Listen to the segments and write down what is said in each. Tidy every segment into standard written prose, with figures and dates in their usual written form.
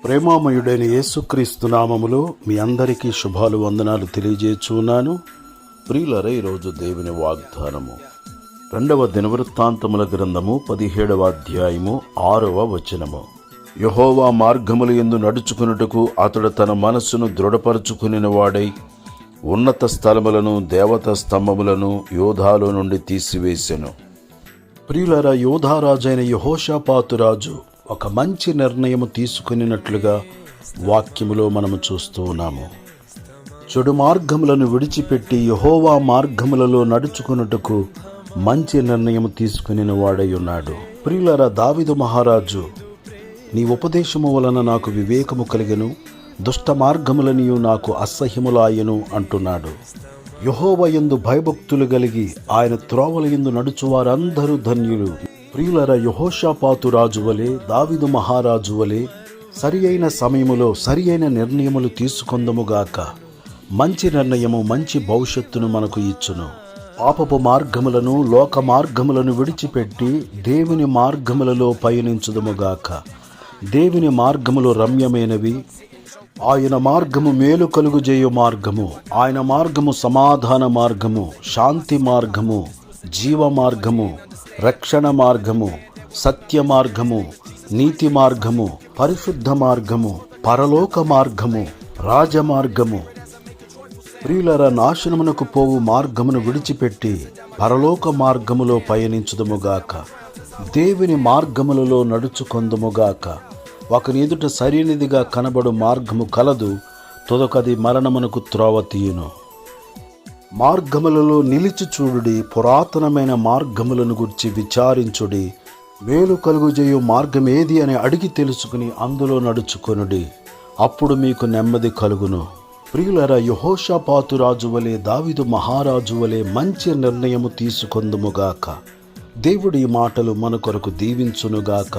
ప్రేమామయుడైన యేసుక్రీస్తు నామములో మీ అందరికీ శుభాలు వందనాలు తెలియజేస్తున్నాను. ప్రియులారా, ఈరోజు దేవుని వాగ్దానము 2వ దినవృత్తాంతముల గ్రంథము 17వ అధ్యాయము 6వ వచనము. యెహోవా మార్గముల యందు నడుచుకొనుటకు అతడు తన మనస్సును దృఢపరచుకుని వాడై ఉన్నత స్థలములను దేవతా స్తంభములను యోధాలో నుండి తీసివేసెను. ప్రియులారా, యోధారాజైన యెహోషాపాతు రాజు ఒక మంచి నిర్ణయము తీసుకునినట్లుగా వాక్యములో మనము చూస్తూ ఉన్నాము. చెడు మార్గములను విడిచిపెట్టి యెహోవా మార్గములలో నడుచుకున్నట్టుకు మంచి నిర్ణయం తీసుకుని వాడై ఉన్నాడు. ప్రియులారా, దావీదు మహారాజు, నీ ఉపదేశము వలన నాకు వివేకము కలిగెను, దుష్ట మార్గములనియు నాకు అసహ్యములాయెను అంటున్నాడు. యెహోవా యందు భయభక్తులు కలిగి ఆయన త్రోవల యందు నడుచు వారందరూ ధన్యులు. ప్రియులారా, యెహోషాపాతు రాజు వలె, దావీదు మహారాజు వలె సరి అయిన సమయములో సరి అయిన నిర్ణయములు తీసుకొందముగాక. మంచి నిర్ణయము మంచి భవిష్యత్తును మనకు ఇచ్చును. పాపపు మార్గములను లోక మార్గములను విడిచిపెట్టి దేవుని మార్గములలో పయనించుదముగాక. దేవుని మార్గములు రమ్యమైనవి. ఆయన మార్గము మేలు కలుగుజేయు మార్గము. ఆయన మార్గము సమాధాన మార్గము, శాంతి మార్గము, జీవ మార్గము, రక్షణ మార్గము, సత్య మార్గము, నీతి మార్గము, పరిశుద్ధ మార్గము, పరలోక మార్గము, రాజమార్గము. ప్రియులారా, నాశనమునకు పోవు మార్గమును విడిచిపెట్టి పరలోక మార్గములో పయనించుదముగాక. దేవుని మార్గములలో నడుచుకొందుముగాక. ఒకరి ఎదుట సరైనదిగా కనబడు మార్గము కలదు, తొదకది మరణమునకు త్రోవ తీయును. మార్గములలో నిలిచి చూడుడి, పురాతనమైన మార్గములను గురించి విచారించుడి. మేలు కలుగుజేయు మార్గం ఏది అని అడిగి తెలుసుకుని అందులో నడుచుకొనుడి, అప్పుడు మీకు నెమ్మది కలుగును. ప్రియులారా, యెహోషాపాతు రాజు వలె, దావీదు మహారాజు వలె మంచి నిర్ణయము తీసుకొందుముగాక. దేవుడి మాటలు మన కొరకు దీవించునుగాక.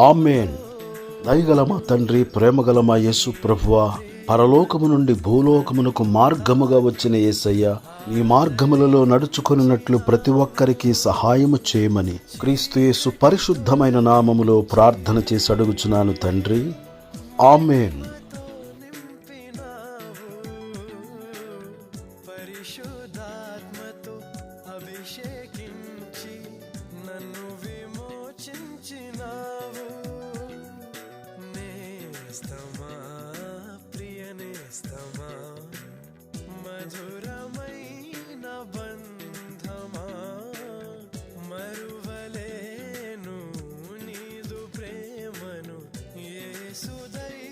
ఆమేన్. దయగల మా తండ్రి, ప్రేమగల మా యేసు ప్రభువా, పరలోకము నుండి భూలోకమునకు మార్గముగా వచ్చిన యేసయ్య, నీ మార్గములలో నడుచుకొనున్నట్లు ప్రతి ఒక్కరికి సహాయము చేయమని క్రీస్తు యేసు పరిశుద్ధమైన నామములో ప్రార్థన చేసి అడుగుచున్నాను తండ్రి. ఆమేన్. పరిశుద్ధాత్మతో అభిషేకించి నన్ను విమోచించినావు. నేస్తమా, ప్రియ నేస్తమా, మధురమైన బంధమా, మరువలేను నీదు ప్రేమను యేసు దయ